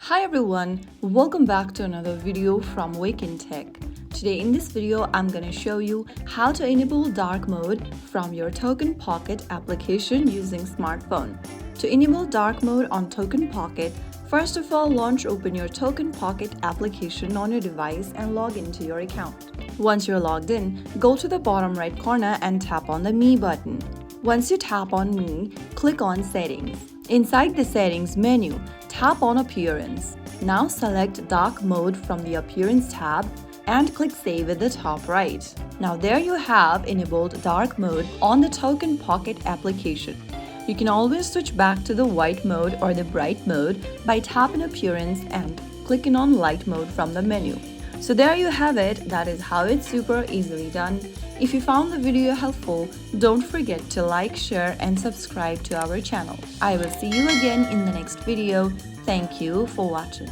Hi everyone, welcome back to another video from Wake&Tech. Today in this video, I'm going to show you how to enable dark mode from your TokenPocket application using smartphone. To enable dark mode on TokenPocket, first of all, open your TokenPocket application on your device and log into your account. Once you're logged in, go to the bottom right corner and tap on the Me button. Once you tap on Me, click on Settings. Inside the Settings menu, tap on Appearance. Now select Dark Mode from the Appearance tab and click Save at the top right. Now there you have enabled dark mode on the TokenPocket application. You can always switch back to the white mode or the bright mode by tapping Appearance and clicking on Light mode from the menu. So there you have it, that is how it's super easily done. If you found the video helpful, don't forget to like, share and subscribe to our channel. I will see you again in the next video. Thank you for watching.